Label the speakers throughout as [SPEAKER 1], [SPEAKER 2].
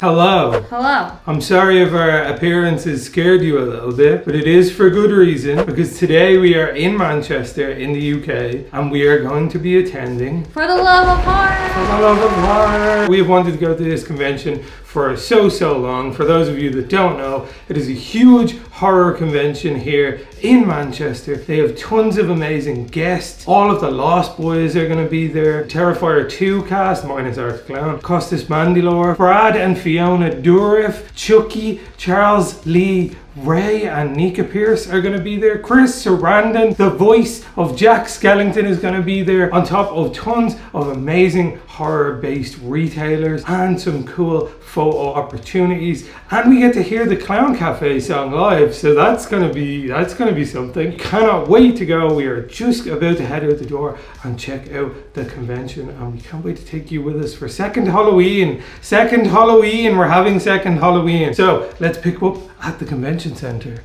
[SPEAKER 1] Hello.
[SPEAKER 2] Hello.
[SPEAKER 1] I'm sorry if our appearances scared you a little bit, but it is for good reason, because today we are in Manchester in the UK and we are going to be attending
[SPEAKER 2] For the love of horror.
[SPEAKER 1] For the Love of Horror. We have wanted to go to this convention for so long. For those of you that don't know, it is a huge horror convention here in Manchester. They have tons of amazing guests. All of the Lost Boys are going to be there. Terrifier 2 cast, minus Art Clown, Costas Mandylor, Brad and Fiona Dourif, Chucky, Charles Lee Ray and Nika Pierce are going to be there. Chris Sarandon, the voice of Jack Skellington, is going to be there, on top of tons of amazing horror-based retailers and some cool photo opportunities. And we get to hear the Clown Cafe song live, so that's going to be something. Cannot wait to go. We are just about to head out the door and check out the convention, and we can't wait to take you with us for second Halloween. We're having second Halloween. So let's pick up at the convention center.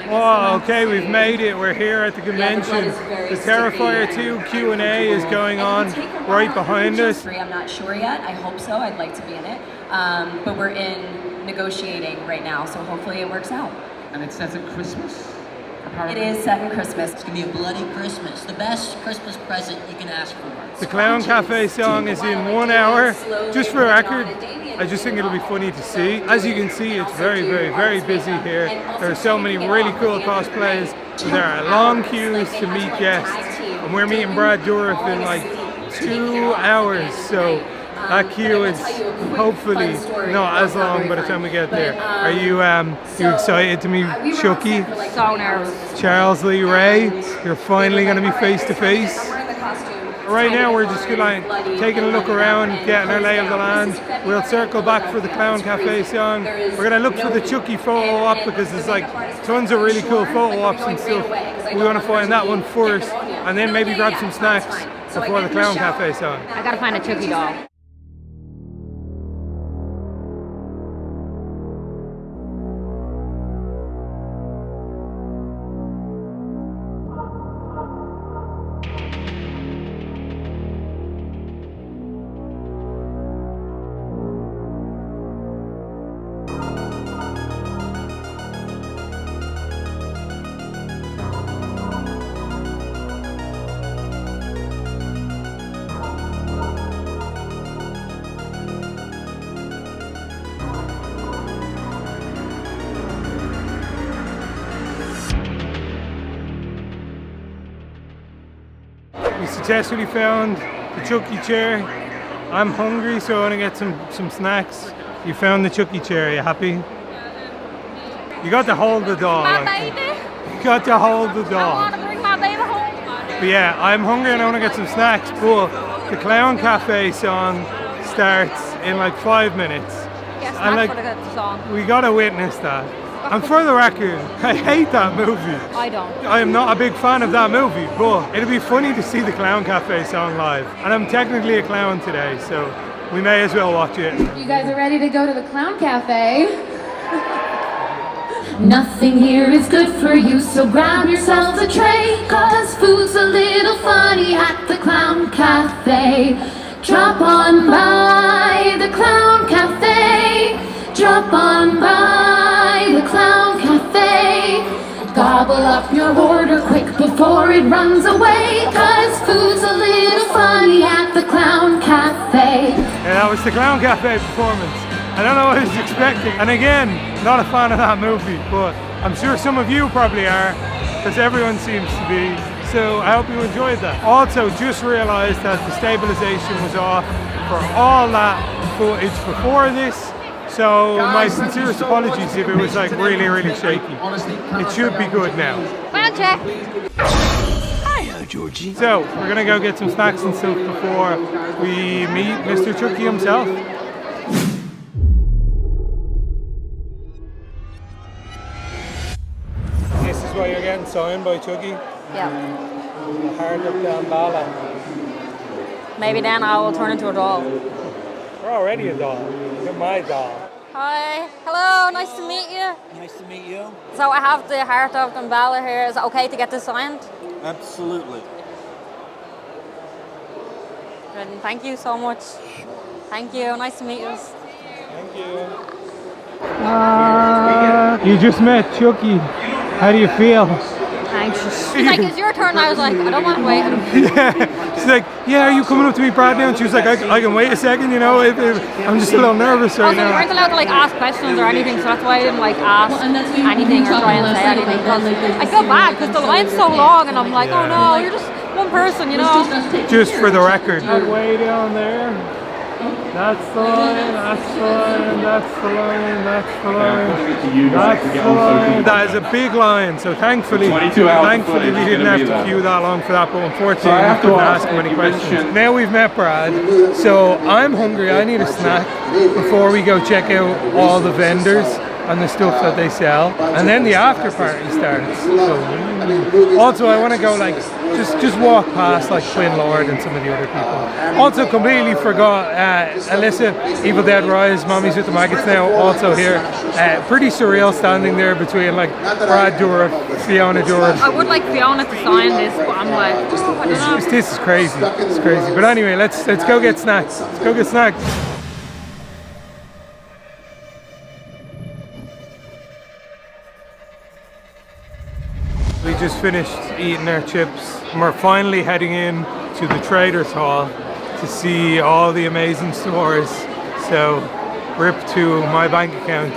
[SPEAKER 1] Oh, okay, we've made it. We're here at the convention. The Terrifier 2 Q&A is going on right behind us.
[SPEAKER 3] I'm not sure yet. I hope so. I'd like to be in it. But we're in negotiating right now, so hopefully it works out.
[SPEAKER 4] And it says at Christmas?
[SPEAKER 3] It is set in Christmas.
[SPEAKER 5] It's gonna be a bloody Christmas. The best Christmas present you can ask for.
[SPEAKER 1] The Clown Cafe song is in 1 hour. Just for a record, I just think it'll be funny to see. As you can see, it's very busy here. There are so many really cool cosplays. So there are long queues to meet guests. And we're meeting Brad Dourif in like 2 hours. So that queue is hopefully not as long by the time we get there. Are you excited to meet Chucky?
[SPEAKER 2] So nervous.
[SPEAKER 1] Charles Lee Ray, you're finally going to be face to face. Right now we're just like taking a look around, getting our lay of the land. We'll circle back for the Clown Cafe song. We're going to look for the Chucky photo op because there's like tons of really cool photo ops and stuff. We want to find that one first and then maybe grab some snacks before the Clown Cafe song.
[SPEAKER 2] I gotta find a Chucky doll.
[SPEAKER 1] We successfully found the Chucky chair. I'm hungry, so I want to get some snacks. You found the Chucky chair, are you happy? You got to hold the doll.
[SPEAKER 2] My baby.
[SPEAKER 1] You got to hold the
[SPEAKER 2] I
[SPEAKER 1] doll.
[SPEAKER 2] want to bring my baby home.
[SPEAKER 1] But yeah, I'm hungry and I want to get some snacks, but the Clown Cafe song starts in like 5 minutes.
[SPEAKER 2] Yes,
[SPEAKER 1] And like,
[SPEAKER 2] for the good song.
[SPEAKER 1] we gotta witness that. And for the record, I hate that movie.
[SPEAKER 2] I don't.
[SPEAKER 1] I am not a big fan of that movie, but it'd be funny to see the Clown Cafe song live. And I'm technically a clown today, so we may as well watch it.
[SPEAKER 6] You guys are ready to go to the Clown Cafe? Nothing here is good for you, so grab yourselves a tray, 'cause food's a little funny at the Clown Cafe. Drop on by the Clown Cafe. Drop on by the Clown Cafe. Gobble up your order quick before it runs away, 'cause food's a little funny at the Clown Cafe.
[SPEAKER 1] Yeah, that was the Clown Cafe performance. I don't know what I was expecting. And again, not a fan of that movie, but I'm sure some of you probably are, because everyone seems to be. So I hope you enjoyed that. Also, just realized that the stabilization was off for all that footage before this. So my sincerest apologies if it was like really shaky. It should be good now.
[SPEAKER 2] Well, check.
[SPEAKER 4] Hiya, Georgie.
[SPEAKER 1] So we're gonna go get some snacks and stuff before we meet Mr. Chucky himself. This is what you're getting signed by Chucky.
[SPEAKER 2] Yeah.
[SPEAKER 1] The heart of Gambala.
[SPEAKER 2] Maybe then I will turn into a doll.
[SPEAKER 1] We're already a doll. You're my doll.
[SPEAKER 2] Hi. Hello. Nice to meet you.
[SPEAKER 5] Nice to meet you.
[SPEAKER 2] So I have the heart of Gambala here. Is it okay to get this signed?
[SPEAKER 5] Absolutely.
[SPEAKER 2] Thank you so much. Thank you. Nice to meet you.
[SPEAKER 1] You just met Chucky. How do you feel?
[SPEAKER 2] Anxious. She's like, it's your turn. I was like, I don't want to wait.
[SPEAKER 1] Yeah. She's like, yeah, are you coming up to meet Brad now? And she was like, I can wait a second, you know. I'm just a little nervous right
[SPEAKER 2] Also, we
[SPEAKER 1] now.
[SPEAKER 2] weren't allowed to like ask questions or anything, so that's why I didn't like ask anything or try and say anything. Because I feel bad because the line's so long, and I'm like, oh no, you're just one person, you know.
[SPEAKER 1] Just for the record. Way down there. That's the line, that's the line, that's the line, that's the line, that's the line. That is a big line, so thankfully we didn't have to queue that long for that, but unfortunately we couldn't ask him any questions. Now we've met Brad, so I'm hungry, I need a snack before we go check out all the vendors and the stuff that they sell, and then the after party starts. So, also I want to go like just walk past like Quinn Lord and some of the other people. Also completely forgot Alyssa, Evil Dead Rise, Mommy's with the Maggots now, also here. Pretty surreal standing there between like Brad Dourif, Fiona Dourif.
[SPEAKER 2] I would like Fiona to sign this, but I'm like, oh, I don't know.
[SPEAKER 1] This is crazy. It's crazy. But anyway, let's go get snacks. Let's go get snacks. We just finished eating our chips and we're finally heading in to the Traders Hall to see all the amazing stores. So, rip to my bank account.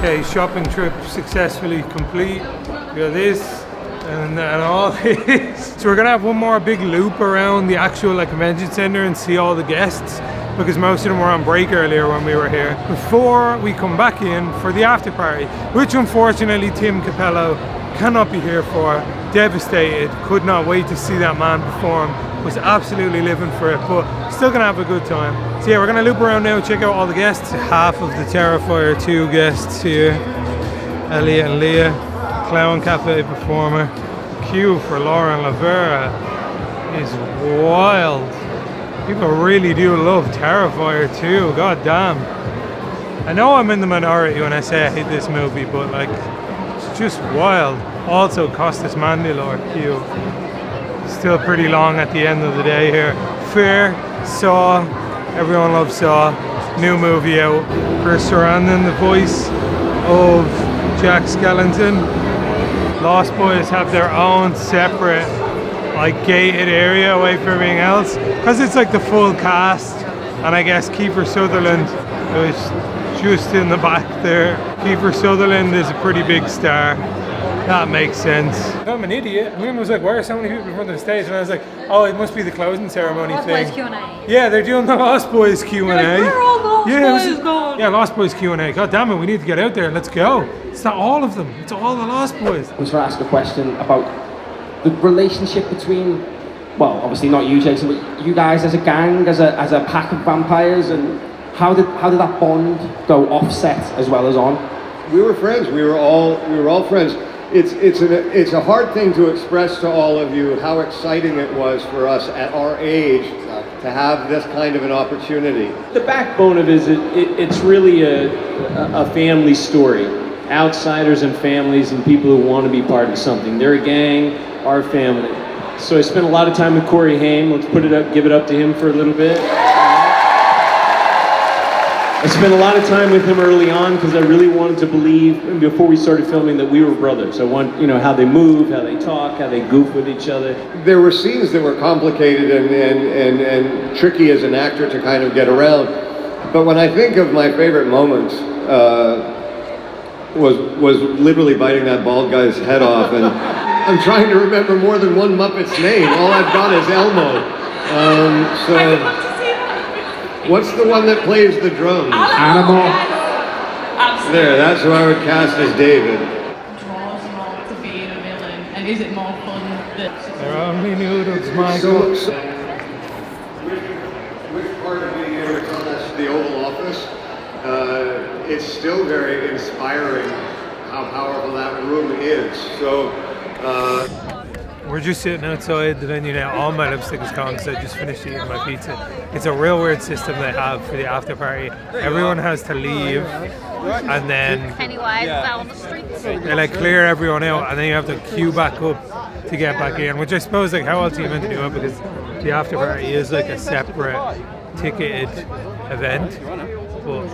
[SPEAKER 1] Okay, shopping trip successfully complete. We got this and all this. So we're gonna have one more big loop around the actual convention center and see all the guests, because most of them were on break earlier when we were here, before we come back in for the after party, which unfortunately Tim Capello cannot be here for. Devastated, could not wait to see that man perform, was absolutely living for it, but still gonna have a good time. So yeah, we're gonna loop around now, check out all the guests. Half of the Terrifier 2 guests here. Elliot and Leah, Clown Cafe performer. Queue for Lauren Lavera is wild. People really do love Terrifier 2, god damn. I know I'm in the minority when I say I hate this movie, but it's just wild. Also Costas Mandylor queue. Still pretty long at the end of the day here. Fair, Saw, everyone loves Saw. New movie out. Chris Sarandon, the voice of Jack Skellington. Lost Boys have their own separate, like, gated area away from everything else, because it's like the full cast. And I guess Kiefer Sutherland was just in the back there. Kiefer Sutherland is a pretty big star. That makes sense. I'm an idiot. Lynn was like, why are so many people in front of the stage? And I was like, oh, it must be the closing ceremony
[SPEAKER 2] Lost
[SPEAKER 1] thing.
[SPEAKER 2] Boys Q&A.
[SPEAKER 1] Yeah, they're doing the Lost Boys Q&A.
[SPEAKER 2] You're like, where are all the Lost Boys going?
[SPEAKER 1] Yeah, Lost Boys Q&A. God damn it, we need to get out there. Let's go. It's not all of them. It's all the Lost Boys.
[SPEAKER 7] I was to ask a question about the relationship between, well, obviously not you, Jason, but you guys as a gang, as a pack of vampires, and how did that bond go offset as well as on?
[SPEAKER 8] We were friends. We were all friends. It's a hard thing to express to all of you how exciting it was for us at our age to have this kind of an opportunity.
[SPEAKER 9] The backbone of it is it's really a family story. Outsiders and families and people who want to be part of something. They're a gang, our family. So I spent a lot of time with Corey Haim. Let's give it up to him for a little bit. I spent a lot of time with him early on because I really wanted to believe, before we started filming, that we were brothers. I want, how they move, how they talk, how they goof with each other.
[SPEAKER 8] There were scenes that were complicated and tricky as an actor to kind of get around. But when I think of my favorite moments, was literally biting that bald guy's head off, and I'm trying to remember more than one Muppet's name. All I've got is Elmo. What's the one that plays the drums?
[SPEAKER 7] Animal.
[SPEAKER 8] There, that's who I would cast as David.
[SPEAKER 10] Draws more to being a villain, and is it more fun that...
[SPEAKER 1] They're only noodles, Michael.
[SPEAKER 8] So which part of being able to tell us the Oval Office? It's still very inspiring how powerful that room is. So.
[SPEAKER 1] We're just sitting outside the venue now. All my lipstick is gone because I just finished eating my pizza. It's a real weird system they have for the after party. Everyone has to leave, and then
[SPEAKER 2] Pennywise down the streets.
[SPEAKER 1] they like clear everyone out, and then you have to queue back up to get back in. Which I suppose, like, how else are you meant to do it? Because the after party is like a separate ticketed event. But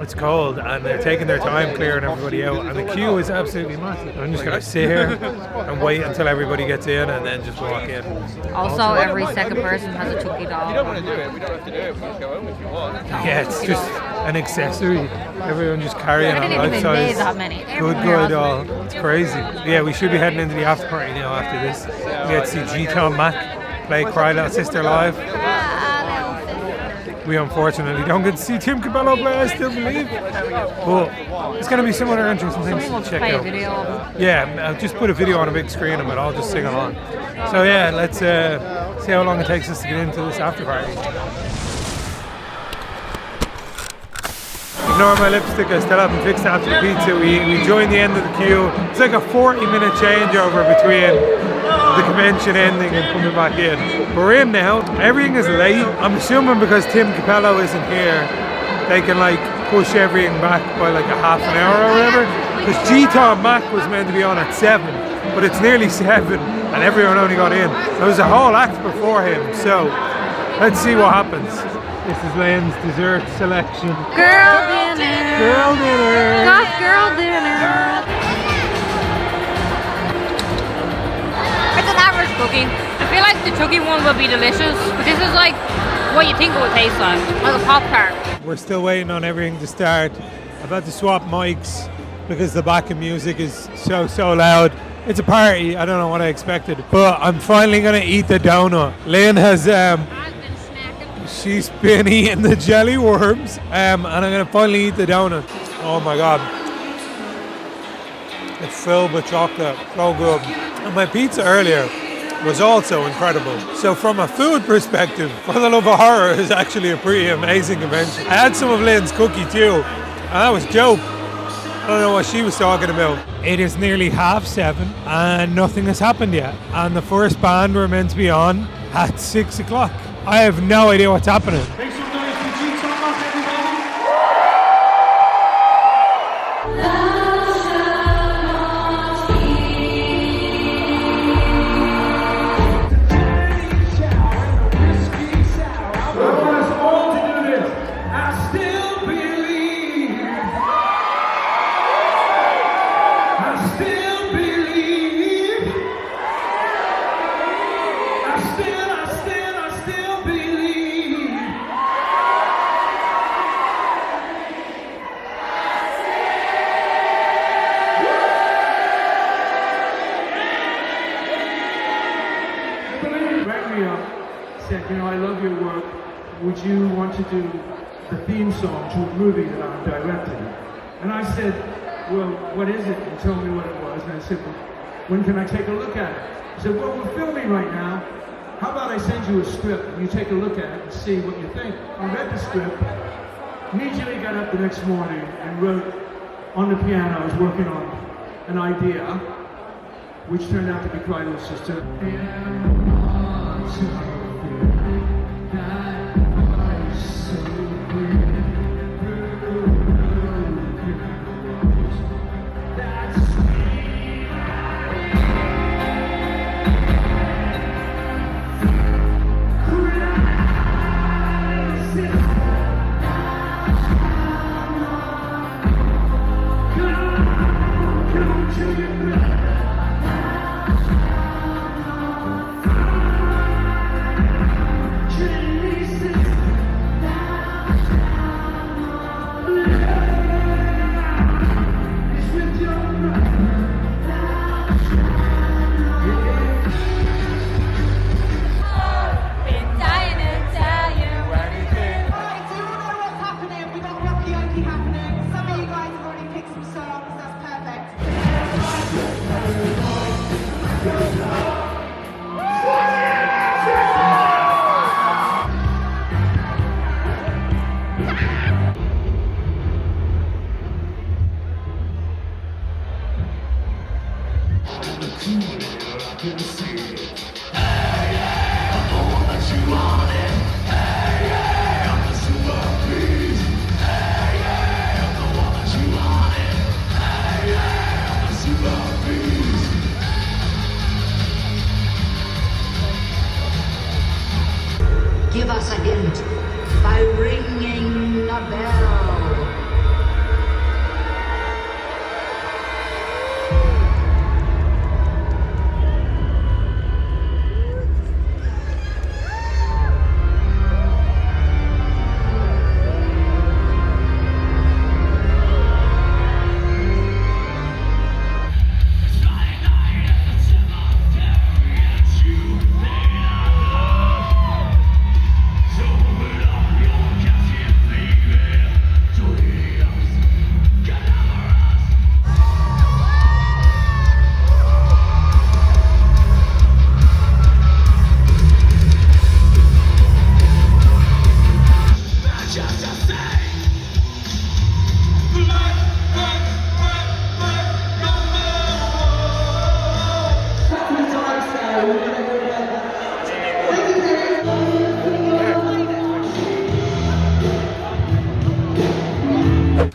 [SPEAKER 1] it's cold, and they're taking their time clearing everybody out, and the queue is absolutely massive. I'm just gonna sit here and wait until everybody gets in, and then just walk in.
[SPEAKER 2] Also, every second person has a Chucky doll.
[SPEAKER 11] You don't want to do it, we don't have to do it, we can just go home if you want.
[SPEAKER 1] Yeah, it's just an accessory. Everyone just carrying on life
[SPEAKER 2] They
[SPEAKER 1] size.
[SPEAKER 2] that many.
[SPEAKER 1] Good guy doll. It's crazy. Yeah, we should be heading into the after party now after this. We get to see G-Tom Mac play Cry Little Sister live. We unfortunately don't get to see Tim Cabello play, I still believe. But it's going to be some other interesting things to check out. Yeah, I'll just put a video on a big screen and we'll all just sing along. So yeah, let's see how long it takes us to get into this after party. Ignore my lipstick, I still haven't fixed after the pizza. We joined the end of the queue. It's like a 40-minute changeover between the convention ending and coming back in. We're in now. Everything is late. I'm assuming because Tim Capello isn't here, they can like push everything back by like a half an hour or whatever. Because G-Tom Mac was meant to be on at 7, but it's nearly 7 and everyone only got in. There was a whole act before him, so let's see what happens. This is Lynn's dessert selection.
[SPEAKER 2] Girl dinner.
[SPEAKER 1] Girl dinner.
[SPEAKER 2] Goth girl dinner. It's an average cookie. I feel like the Chucky one will be delicious, but this is like what you think it would taste like a Pop-Tart.
[SPEAKER 1] We're still waiting on everything to start. I've had to swap mics because the backing music is so loud. It's a party, I don't know what I expected, but I'm finally gonna eat the donut. Lynn has she's been eating the jelly worms, and I'm gonna finally eat the donut. Oh my god. It's filled with chocolate, so good. And my pizza earlier was also incredible. So from a food perspective, For the Love of Horror is actually a pretty amazing convention. I had some of Lynn's cookie too, and that was dope. I don't know what she was talking about. It is nearly 7:30 and nothing has happened yet. And the first band we're meant to be on at 6 o'clock. I have no idea what's happening.
[SPEAKER 12] you know, I love your work. Would you want to do the theme song to a movie that I'm directing? And I said, well, what is it? And he told me what it was. And I said, well, when can I take a look at it? He said, well, we're filming right now. How about I send you a script and you take a look at it and see what you think? I read the script, immediately got up the next morning and wrote on the piano. I was working on an idea, which turned out to be Cry Little Sister.
[SPEAKER 13] Give us a hint by ringing a bell.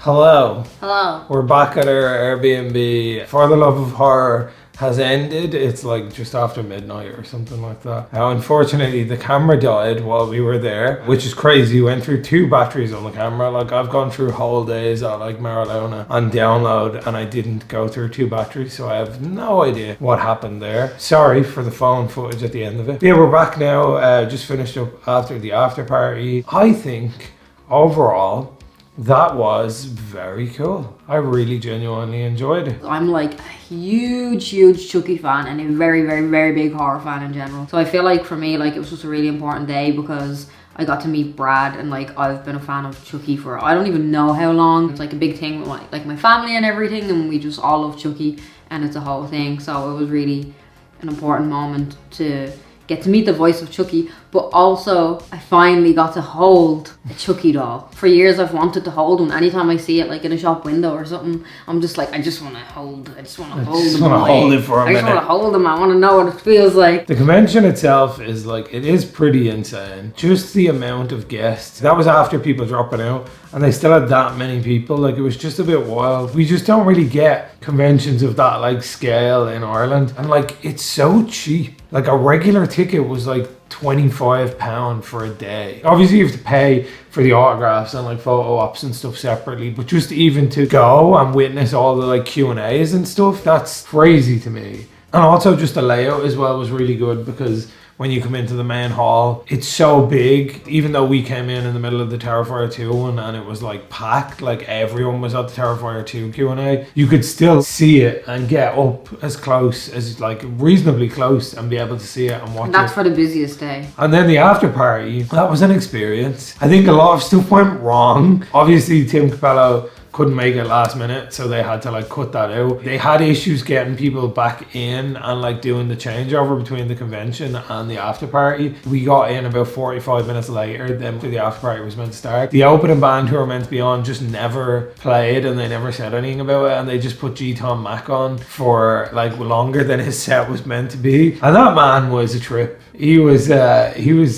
[SPEAKER 1] Hello.
[SPEAKER 2] Hello.
[SPEAKER 1] We're back at our Airbnb. For the Love of Horror has ended. It's like just after midnight or something like that. Now, unfortunately, the camera died while we were there, which is crazy. We went through 2 batteries on the camera. Like, I've gone through whole days at like Marilona on download, and I didn't go through 2 batteries, so I have no idea what happened there. Sorry for the phone footage at the end of it. Yeah, we're back now. Just finished up after the after party. I think overall that was very cool. I really genuinely enjoyed it.
[SPEAKER 2] I'm like a huge Chucky fan and a very big horror fan in general. So I feel like for me, like, it was just a really important day because I got to meet Brad, and like, I've been a fan of Chucky for I don't even know how long. It's like a big thing with my family and everything, and we just all love Chucky, and it's a whole thing. So it was really an important moment to get to meet the voice of Chucky, but also I finally got to hold a Chucky doll. For years I've wanted to hold one. Anytime I see it like in a shop window or something, I'm just like, I just want to hold it for a minute. I just want to hold him. I want to know what it feels like.
[SPEAKER 1] The convention itself is like, it is pretty insane. Just the amount of guests. That was after people dropping out, and they still had that many people. Like, it was just a bit wild. We just don't really get conventions of that like scale in Ireland, and like, it's so cheap. Like, a regular ticket was like £25 for a day. Obviously you have to pay for the autographs and like photo ops and stuff separately, but just even to go and witness all the like Q&As and stuff, that's crazy to me. And also just the layout as well was really good, because when you come into the main hall. It's so big, even though we came in the middle of the Terrifier 2 one and it was like packed, like everyone was at the Terrifier 2 Q&A, you could still see it and get up as close as, like, reasonably close, and be able to see it and watch
[SPEAKER 2] And that's
[SPEAKER 1] it.
[SPEAKER 2] for the busiest day.
[SPEAKER 1] And then the after party, that was an experience. I think a lot of stuff went wrong. Obviously, Tim Capello couldn't make it last minute, so they had to like cut that out. They had issues getting people back in and like doing the changeover between the convention and the after party. We got in about 45 minutes later than the after party was meant to start. The opening band who were meant to be on just never played, and they never said anything about it, and they just put G Tom Mac on for like longer than his set was meant to be. And that man was a trip. He was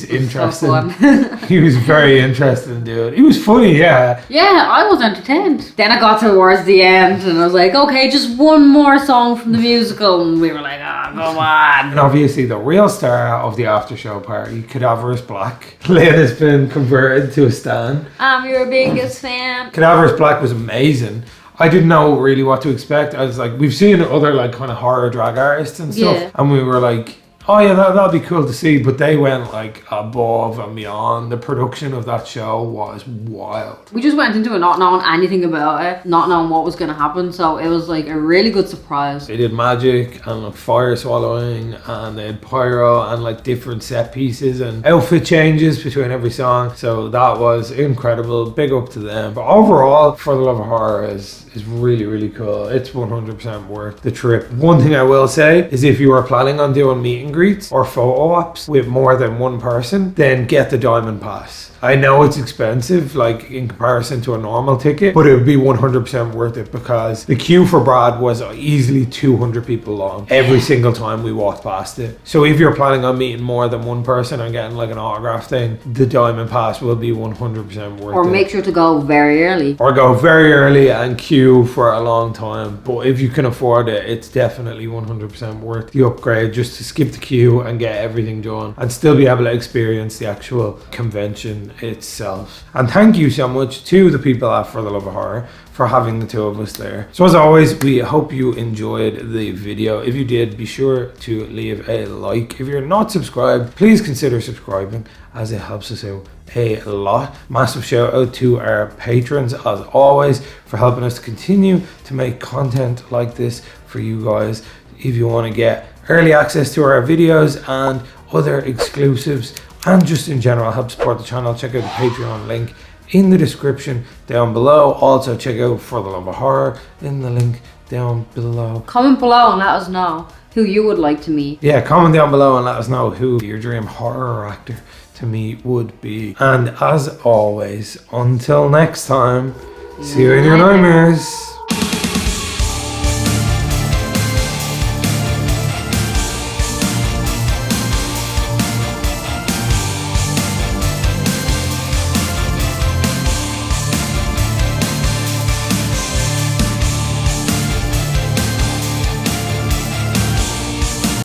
[SPEAKER 1] interested.
[SPEAKER 2] So
[SPEAKER 1] He was very interesting, dude. He was funny, yeah.
[SPEAKER 2] Yeah, I was entertained. Then I got towards the end and I was like, okay, just one more song from the musical, and we were like, ah, oh, come on.
[SPEAKER 1] And obviously the real star of the after show party, Cadaverous Black. Lynn has been converted to a stan.
[SPEAKER 2] I'm your biggest fan.
[SPEAKER 1] Cadaverous Black was amazing. I didn't know really what to expect. I was like, we've seen other like kind of horror drag artists and stuff,
[SPEAKER 2] Yeah.
[SPEAKER 1] and we were like, oh yeah, that'd be cool to see. But they went like above and beyond. The production of that show was wild.
[SPEAKER 2] We just went into it not knowing anything about it, not knowing what was going to happen, so it was like a really good surprise.
[SPEAKER 1] They did magic and like fire swallowing, and they had pyro and like different set pieces and outfit changes between every song. So that was incredible. Big up to them. But overall, For the Love of Horror is really, really cool. It's 100% worth the trip. One thing I will say is, if you are planning on doing meet and greets or photo ops with more than one person, then get the Diamond Pass. I know it's expensive, like in comparison to a normal ticket, but it would be 100% worth it, because the queue for Brad was easily 200 people long every single time we walked past it. So if you're planning on meeting more than one person and getting like an autograph thing, the Diamond Pass will be 100% worth it.
[SPEAKER 2] Or make sure to go very early.
[SPEAKER 1] Or go very early and queue for a long time. But if you can afford it, it's definitely 100% worth the upgrade, just to skip the queue and get everything done and still be able to experience the actual convention itself. And thank you so much to the people at For the Love of Horror for having the two of us there. So as always, we hope you enjoyed the video. If you did, be sure to leave a like. If you're not subscribed, please consider subscribing, as it helps us out a lot. Massive shout out to our patrons, as always, for helping us to continue to make content like this for you guys. If you want to get early access to our videos and other exclusives, and just in general help support the channel, check out the Patreon link in the description down below. Also check out For the Love of Horror in the link down below.
[SPEAKER 2] Comment below and let us know who you would like to meet.
[SPEAKER 1] Yeah, comment down below and let us know who your dream horror actor to meet would be. And as always, until next time, see you in your nightmares.